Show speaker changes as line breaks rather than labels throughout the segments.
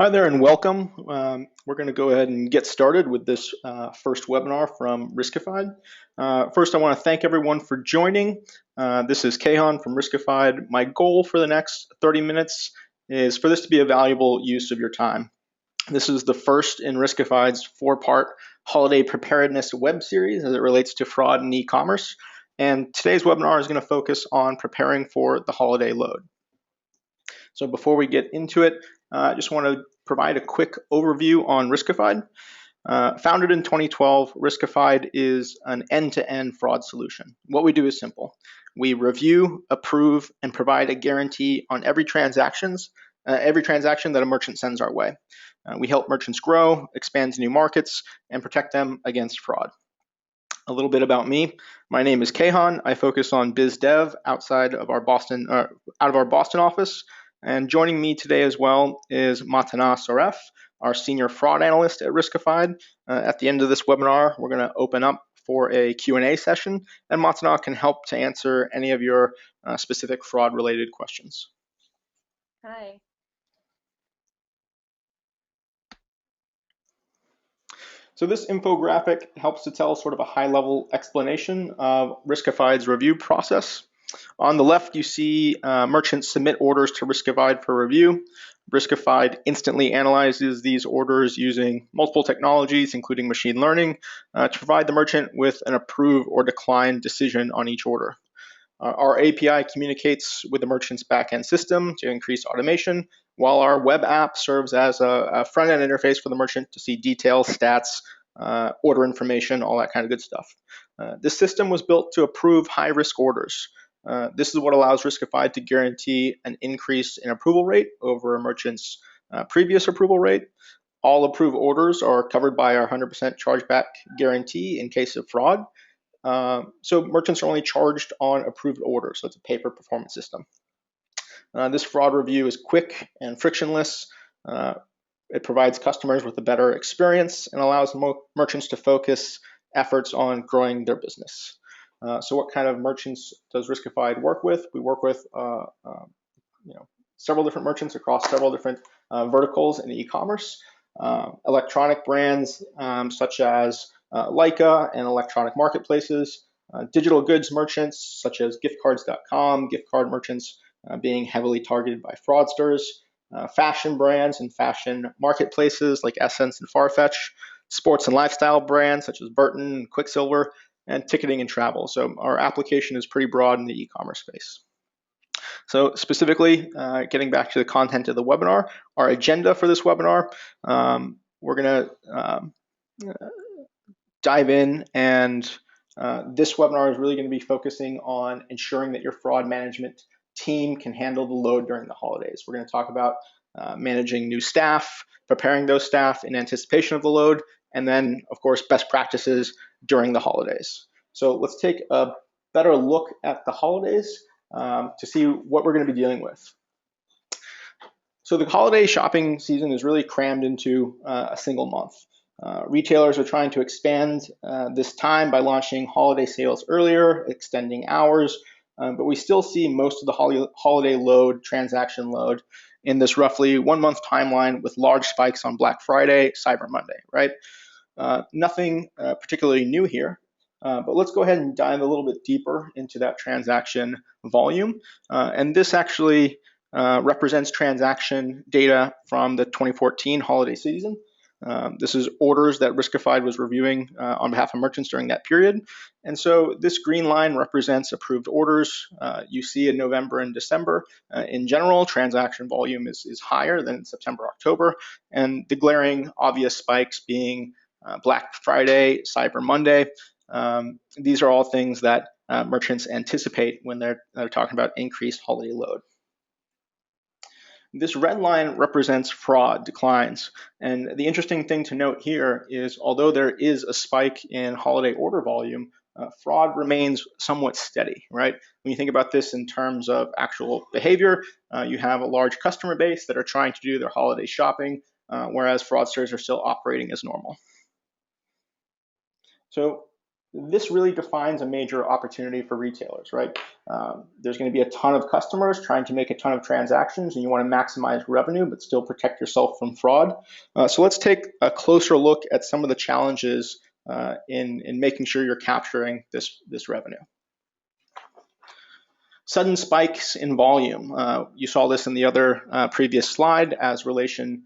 Hi there and welcome. We're going to go ahead and get started with this first webinar from Riskified. First, I want to thank everyone for joining. This is Kahan from Riskified. My goal for the next 30 minutes is for this to be a valuable use of your time. This is the first in Riskified's four-part holiday preparedness web series as it relates to fraud and e-commerce. And today's webinar is going to focus on preparing for the holiday load. So before we get into it, I just want to provide a quick overview on Riskified. Founded in 2012, Riskified is an end-to-end fraud solution. What we do is simple. We review, approve, and provide a guarantee on every transaction that a merchant sends our way. We help merchants grow, expand to new markets, and protect them against fraud. A little bit about me. My name is Kahan. I focus on biz dev out of our Boston office. And joining me today as well is Matana Saref, our senior fraud analyst at Riskified. At the end of this webinar, we're going to open up for a Q&A session, and Matana can help to answer any of your specific fraud-related questions.
Hi.
So this infographic helps to tell sort of a high-level explanation of Riskified's review process. On the left, you see merchants submit orders to Riskified for review. Riskified instantly analyzes these orders using multiple technologies, including machine learning, to provide the merchant with an approve or decline decision on each order. Our API communicates with the merchant's backend system to increase automation, while our web app serves as a front-end interface for the merchant to see details, stats, order information, all that kind of good stuff. This system was built to approve high-risk orders. This is what allows Riskified to guarantee an increase in approval rate over a merchant's previous approval rate. All approved orders are covered by our 100% chargeback guarantee in case of fraud. So merchants are only charged on approved orders, so it's a pay-per-performance system. This fraud review is quick and frictionless. It provides customers with a better experience and allows merchants to focus efforts on growing their business. So what kind of merchants does Riskified work with? We work with several different merchants across several different verticals in e-commerce. Electronic brands such as Leica and electronic marketplaces, digital goods merchants such as giftcards.com, gift card merchants being heavily targeted by fraudsters, fashion brands and fashion marketplaces like Essence and Farfetch, sports and lifestyle brands such as Burton and Quicksilver, and ticketing and travel. So our application is pretty broad in the e-commerce space. So specifically, getting back to the content of the webinar, our agenda for this webinar, we're going to dive in, and this webinar is really going to be focusing on ensuring that your fraud management team can handle the load during the holidays. We're going to talk about managing new staff, preparing those staff in anticipation of the load, and then, of course, best practices during the holidays. So let's take a better look at the holidays to see what we're going to be dealing with. So the holiday shopping season is really crammed into a single month. Retailers are trying to expand this time by launching holiday sales earlier, extending hours, but we still see most of the holiday load, transaction load, in this roughly 1 month timeline with large spikes on Black Friday, Cyber Monday, right? Nothing particularly new here, but let's go ahead and dive a little bit deeper into that transaction volume. And this actually represents transaction data from the 2014 holiday season. This is orders that Riskified was reviewing on behalf of merchants during that period. And so this green line represents approved orders. You see in November and December, in general, transaction volume is higher than in September, October, and the glaring obvious spikes being Black Friday, Cyber Monday. These are all things that merchants anticipate when they're talking about increased holiday load. This red line represents fraud declines. And the interesting thing to note here is although there is a spike in holiday order volume, fraud remains somewhat steady, right? When you think about this in terms of actual behavior, you have a large customer base that are trying to do their holiday shopping, whereas fraudsters are still operating as normal. So this really defines a major opportunity for retailers, right? There's going to be a ton of customers trying to make a ton of transactions, and you want to maximize revenue but still protect yourself from fraud. So let's take a closer look at some of the challenges in making sure you're capturing this revenue. Sudden spikes in volume. You saw this in the other previous slide as relation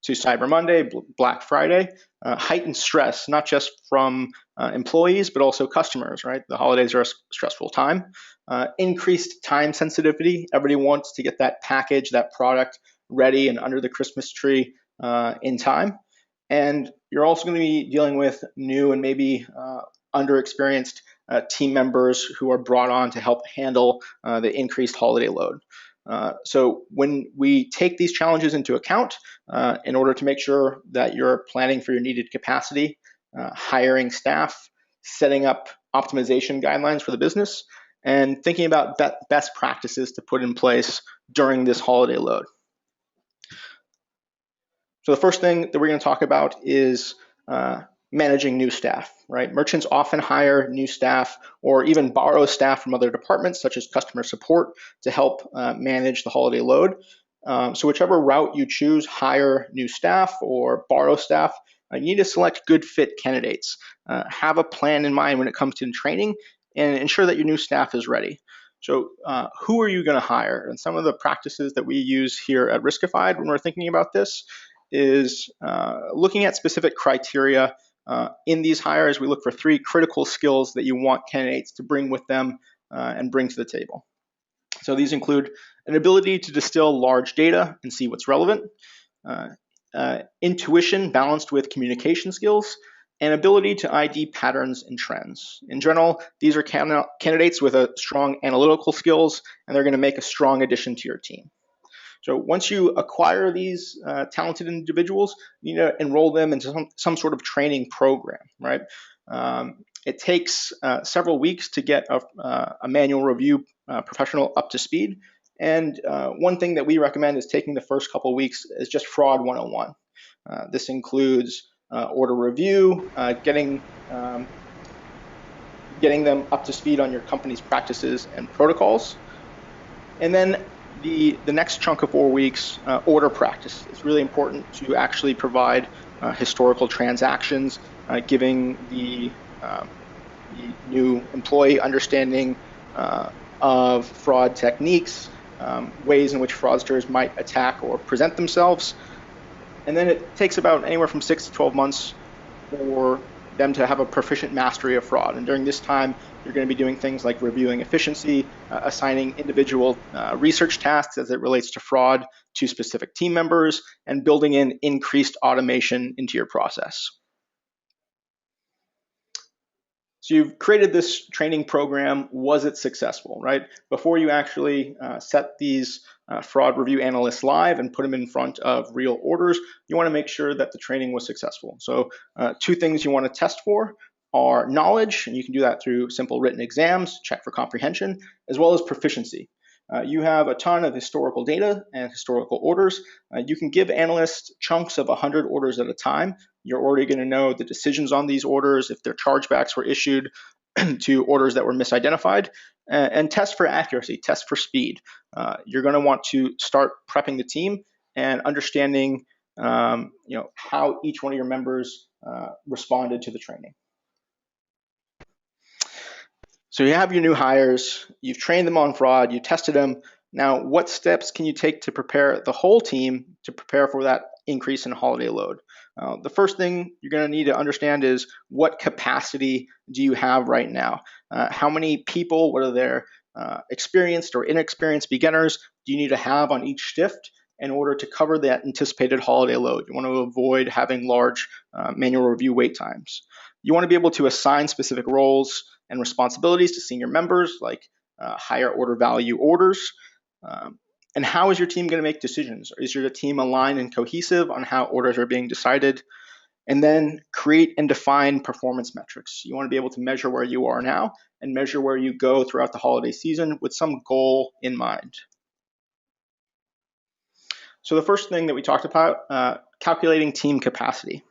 to Cyber Monday, Black Friday. Heightened stress, not just from employees, but also customers, right? The holidays are a stressful time. Increased time sensitivity. Everybody wants to get that package, that product ready and under the Christmas tree in time. And you're also going to be dealing with new and maybe underexperienced team members who are brought on to help handle the increased holiday load. So when we take these challenges into account, in order to make sure that you're planning for your needed capacity, hiring staff, setting up optimization guidelines for the business, and thinking about best practices to put in place during this holiday load. So the first thing that we're going to talk about is managing new staff, right? Merchants often hire new staff or even borrow staff from other departments, such as customer support, to help manage the holiday load. So whichever route you choose, hire new staff or borrow staff, you need to select good fit candidates. Have a plan in mind when it comes to training and ensure that your new staff is ready. So who are you going to hire? And some of the practices that we use here at Riskified when we're thinking about this is looking at specific criteria. In these hires, we look for 3 critical skills that you want candidates to bring with them and bring to the table. So these include an ability to distill large data and see what's relevant, intuition balanced with communication skills, and ability to ID patterns and trends. In general, these are candidates with a strong analytical skills, and they're going to make a strong addition to your team. So once you acquire these talented individuals, you need to enroll them into some sort of training program, right? It takes several weeks to get a manual review professional up to speed. And one thing that we recommend is taking the first couple of weeks is just Fraud 101. This includes order review, getting them up to speed on your company's practices and protocols. And then the next chunk of 4 weeks, order practice. It's really important to actually provide historical transactions, giving the new employee understanding of fraud techniques, ways in which fraudsters might attack or present themselves. And then it takes about anywhere from 6 to 12 months for them to have a proficient mastery of fraud. And during this time, you're going to be doing things like reviewing efficiency, assigning individual research tasks as it relates to fraud to specific team members, and building in increased automation into your process. So you've created this training program. Was it successful, right? Before you actually set these fraud review analysts live and put them in front of real orders, you want to make sure that the training was successful. So 2 things you want to test for are knowledge, and you can do that through simple written exams, check for comprehension, as well as proficiency. You have a ton of historical data and historical orders. You can give analysts chunks of 100 orders at a time. You're already going to know the decisions on these orders, if their chargebacks were issued to orders that were misidentified, and test for accuracy, test for speed. You're going to want to start prepping the team and understanding how each one of your members responded to the training. So you have your new hires, you've trained them on fraud, you tested them. Now, what steps can you take to prepare the whole team to prepare for that increase in holiday load? The first thing you're going to need to understand is what capacity do you have right now? How many people, whether they're experienced or inexperienced beginners, do you need to have on each shift in order to cover that anticipated holiday load? You want to avoid having large manual review wait times. You want to be able to assign specific roles and responsibilities to senior members, like higher order value orders. And how is your team going to make decisions? Is your team aligned and cohesive on how orders are being decided? And then create and define performance metrics. You want to be able to measure where you are now and measure where you go throughout the holiday season with some goal in mind. So the first thing that we talked about, calculating team capacity.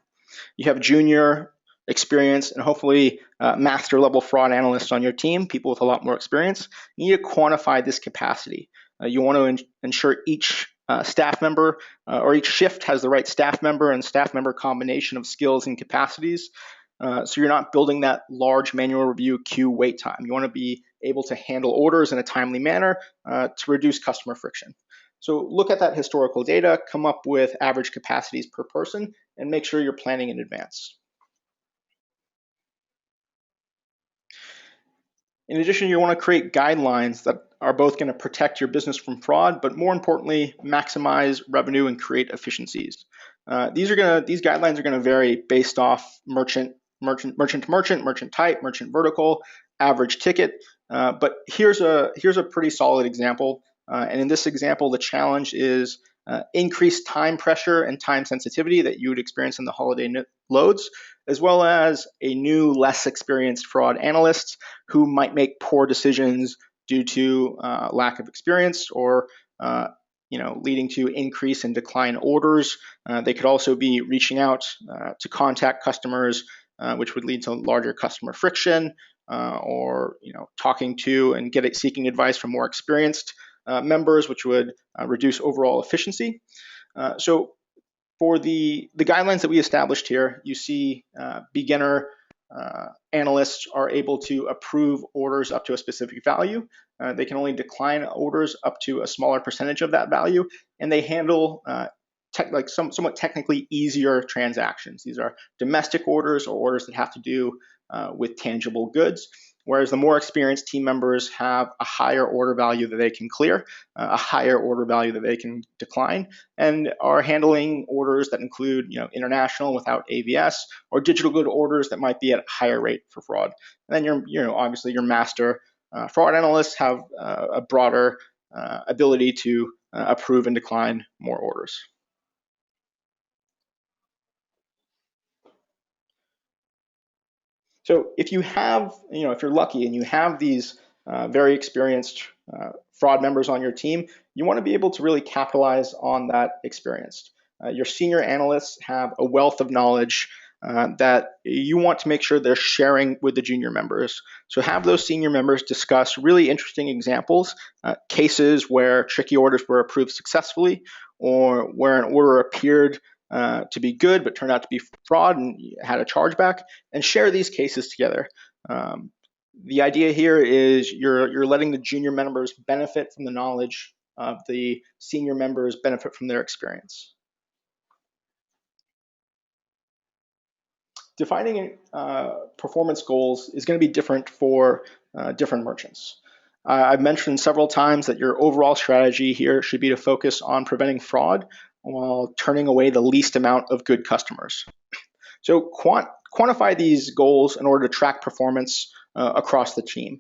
You have junior experienced, and hopefully master level fraud analysts on your team, people with a lot more experience. You need to quantify this capacity. You want to ensure each staff member or each shift has the right staff member and staff member combination of skills and capacities. So you're not building that large manual review queue wait time. You want to be able to handle orders in a timely manner to reduce customer friction. So look at that historical data, come up with average capacities per person, and make sure you're planning in advance. In addition, you want to create guidelines that are both going to protect your business from fraud, but more importantly, maximize revenue and create efficiencies. These guidelines are going to vary based off merchant type, merchant vertical, average ticket. But here's a pretty solid example. And in this example, the challenge is increased time pressure and time sensitivity that you would experience in the holiday loads, as well as a new, less experienced fraud analyst who might make poor decisions due to lack of experience or leading to increase and decline orders. They could also be reaching out to contact customers, which would lead to larger customer friction, or talking to and seeking advice from more experienced members, which would reduce overall efficiency. So for the guidelines that we established here, you see beginner analysts are able to approve orders up to a specific value. They can only decline orders up to a smaller percentage of that value, and they handle somewhat technically easier transactions. These are domestic orders or orders that have to do with tangible goods. Whereas the more experienced team members have a higher order value that they can clear, a higher order value that they can decline, and are handling orders that include international without AVS, or digital good orders that might be at a higher rate for fraud. And then obviously your master fraud analysts have a broader ability to approve and decline more orders. So if you have, if you're lucky and you have these very experienced fraud members on your team, you want to be able to really capitalize on that experience. Your senior analysts have a wealth of knowledge that you want to make sure they're sharing with the junior members. So have those senior members discuss really interesting examples, cases where tricky orders were approved successfully, or where an order appeared to be good but turned out to be fraud and had a chargeback, and share these cases together. The idea here is you're letting the junior members benefit from the knowledge of the senior members, benefit from their experience. Defining performance goals is going to be different for different merchants. I've mentioned several times that your overall strategy here should be to focus on preventing fraud while turning away the least amount of good customers. So quantify these goals in order to track performance across the team.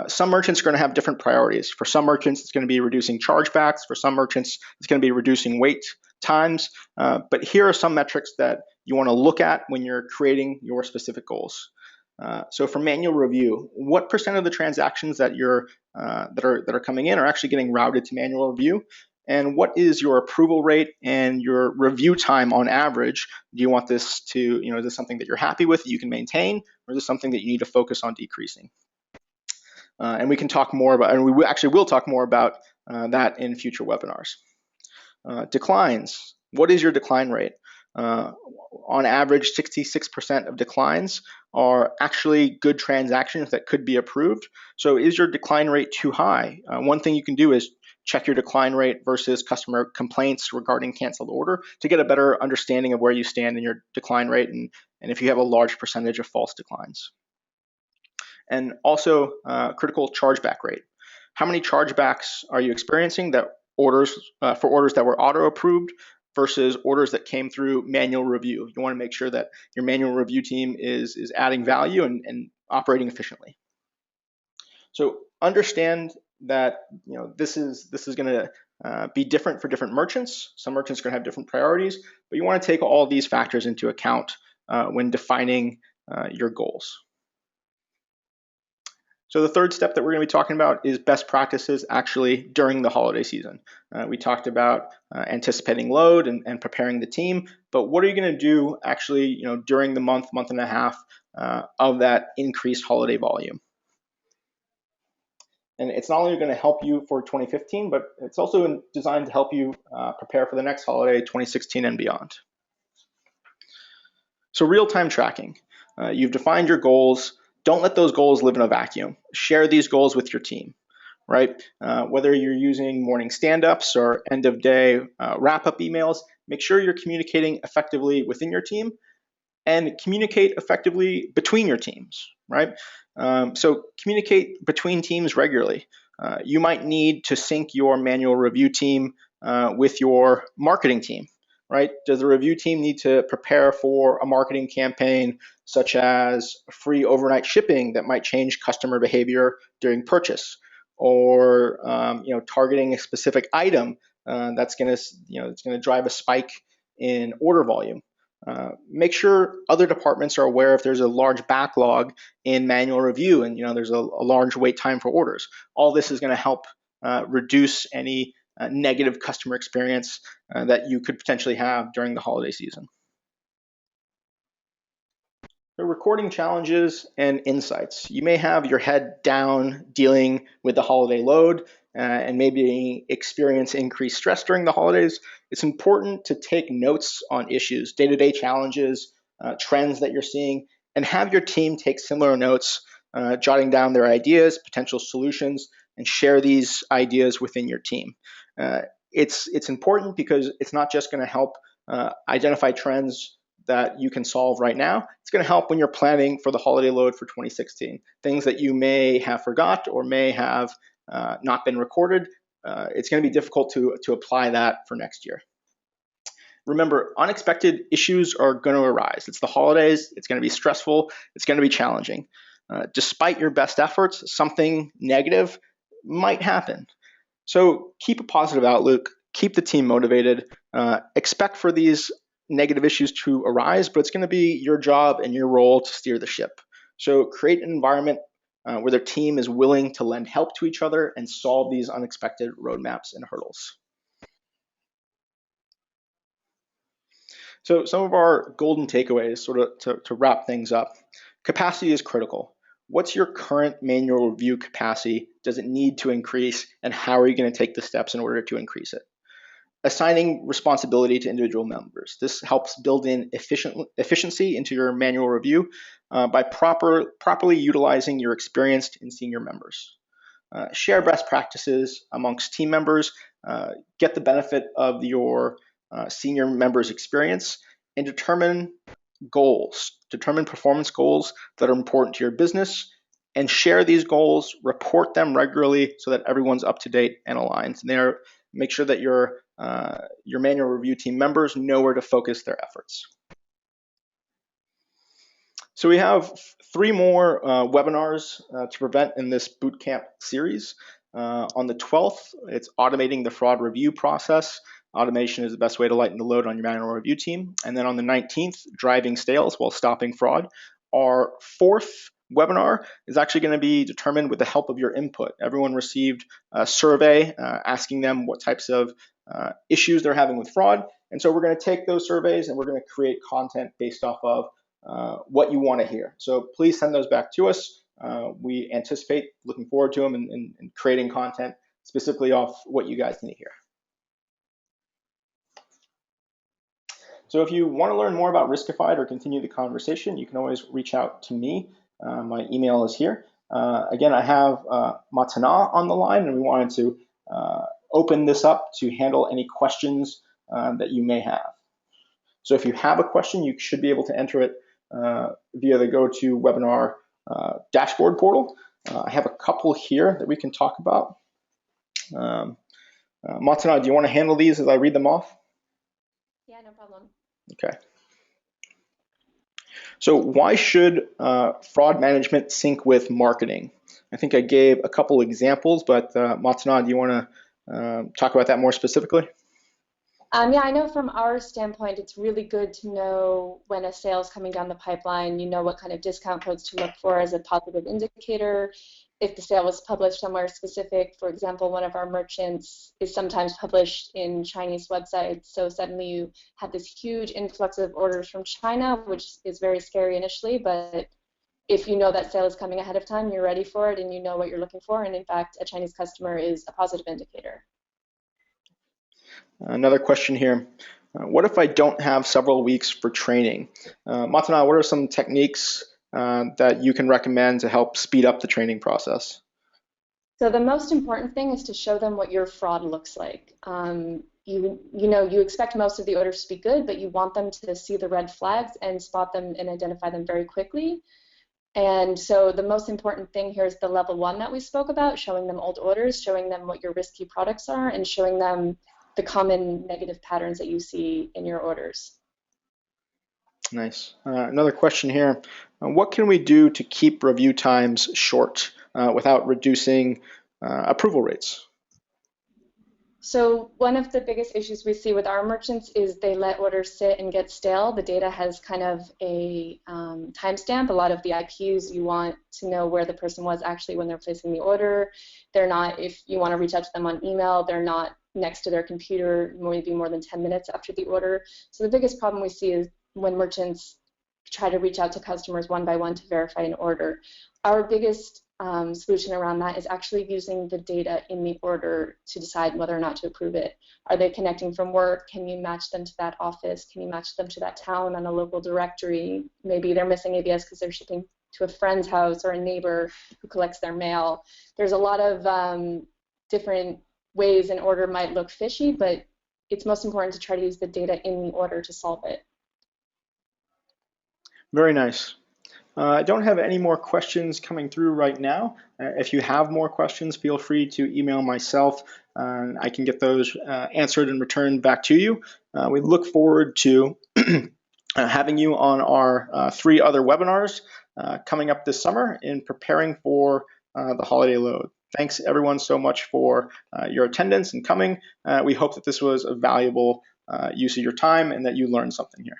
Some merchants are going to have different priorities. For some merchants, it's going to be reducing chargebacks. For some merchants, it's going to be reducing wait times. But here are some metrics that you want to look at when you're creating your specific goals. So for manual review, what % of the transactions that are coming in are actually getting routed to manual review? And what is your approval rate and your review time on average? Do you want this to, is this something that you're happy with, that you can maintain, or is this something that you need to focus on decreasing? And we can talk more about, and we actually will talk more about that in future webinars. Declines. What is your decline rate? On average, 66% of declines are actually good transactions that could be approved. So is your decline rate too high? One thing you can do is check your decline rate versus customer complaints regarding canceled order to get a better understanding of where you stand in your decline rate and if you have a large percentage of false declines. And also critical chargeback rate. How many chargebacks are you experiencing that orders that were auto approved versus orders that came through manual review? You want to make sure that your manual review team is adding value and operating efficiently. So understand that this is going to be different for different merchants. Some merchants are going to have different priorities, but you want to take all these factors into account when defining your goals. So the third step that we're going to be talking about is best practices actually during the holiday season. We talked about anticipating load and preparing the team, but what are you going to do actually, during the month and a half of that increased holiday volume? And it's not only going to help you for 2015, but it's also designed to help you prepare for the next holiday, 2016 and beyond. So real-time tracking. You've defined your goals. Don't let those goals live in a vacuum. Share these goals with your team, right? Whether you're using morning stand-ups or end-of-day wrap-up emails, make sure you're communicating effectively within your team and communicate effectively between your teams, right? So communicate between teams regularly. You might need to sync your manual review team with your marketing team, right? Does the review team need to prepare for a marketing campaign such as free overnight shipping that might change customer behavior during purchase, or targeting a specific item that's going to drive a spike in order volume? Make sure other departments are aware if there's a large backlog in manual review and there's a large wait time for orders. All this is going to help reduce any negative customer experience that you could potentially have during the holiday season. So recording challenges and insights. You may have your head down dealing with the holiday load and maybe experience increased stress during the holidays. It's important to take notes on issues, day-to-day challenges, trends that you're seeing, and have your team take similar notes, jotting down their ideas, potential solutions, and share these ideas within your team. It's important because it's not just going to help identify trends that you can solve right now. It's going to help when you're planning for the holiday load for 2016. Things that you may have forgot or may have not been recorded, it's going to be difficult to apply that for next year. Remember, unexpected issues are going to arise. It's the holidays. It's going to be stressful. It's going to be challenging. Despite your best efforts, something negative might happen. So keep a positive outlook. Keep the team motivated. Expect for these negative issues to arise, but it's going to be your job and your role to steer the ship. So create an environment where their team is willing to lend help to each other and solve these unexpected roadmaps and hurdles. So some of our golden takeaways, sort of to wrap things up. Capacity is critical. What's your current manual review capacity? Does it need to increase? And how are you going to take the steps in order to increase it? Assigning responsibility to individual members. This helps build in efficiency into your manual review by properly utilizing your experienced and senior members. Share best practices amongst team members. Get the benefit of your senior members' experience and determine goals. Determine performance goals that are important to your business and share these goals, report them regularly so that everyone's up to date and aligned. Make sure that your manual review team members know where to focus their efforts. So we have 3 more webinars to prevent in this bootcamp series. On the 12th, it's automating the fraud review process. Automation is the best way to lighten the load on your manual review team. And then on the 19th, driving sales while stopping fraud. Our 4th webinar is actually going to be determined with the help of your input. Everyone received a survey asking them what types of issues they're having with fraud. And so we're going to take those surveys and we're going to create content based off of what you want to hear. So please send those back to us. We anticipate looking forward to them and creating content specifically off what you guys need to hear. So if you want to learn more about Riskified or continue the conversation, you can always reach out to me. My email is here. Again, I have Matana on the line, and we wanted to open this up to handle any questions that you may have. So if you have a question, you should be able to enter it via the GoToWebinar dashboard portal. I have a couple here that we can talk about. Matana, do you want to handle these as I read them off?
Yeah, no problem.
Okay. So why should fraud management sync with marketing? I think I gave a couple examples, but Matana, do you want to talk about that more specifically?
Yeah, I know from our standpoint, it's really good to know when a sale is coming down the pipeline. You know what kind of discount codes to look for as a positive indicator. if the sale was published somewhere specific. For example, one of our merchants is sometimes published in Chinese websites, so suddenly you have this huge influx of orders from China, which is very scary initially, but if you know that sale is coming ahead of time, you're ready for it and you know what you're looking for, and in fact, a Chinese customer is a positive indicator.
Another question here. What if I don't have several weeks for training? Matana, what are some techniques that you can recommend to help speed up the training process?
So the most important thing is to show them what your fraud looks like. You expect most of the orders to be good, but you want them to see the red flags and spot them and identify them very quickly. And so the most important thing here is the level 1 that we spoke about, showing them old orders, showing them what your risky products are, and showing them the common negative patterns that you see in your orders.
Nice. Another question here. What can we do to keep review times short without reducing approval rates?
So one of the biggest issues we see with our merchants is they let orders sit and get stale. The data has kind of a timestamp. A lot of the IPs, you want to know where the person was actually when they're placing the order. They're not, if you want to reach out to them on email, they're not next to their computer maybe more than 10 minutes after the order. So the biggest problem we see is when merchants try to reach out to customers one by one to verify an order. Our biggest solution around that is actually using the data in the order to decide whether or not to approve it. Are they connecting from work? Can you match them to that office? Can you match them to that town on a local directory? Maybe they're missing ABS because they're shipping to a friend's house or a neighbor who collects their mail. There's a lot of different ways an order might look fishy, but it's most important to try to use the data in the order to solve it.
Very nice. I don't have any more questions coming through right now. If you have more questions, feel free to email myself. I can get those answered and returned back to you. We look forward to having you on our 3 other webinars coming up this summer in preparing for the holiday load. Thanks everyone so much for your attendance and coming. We hope that this was a valuable use of your time and that you learned something here.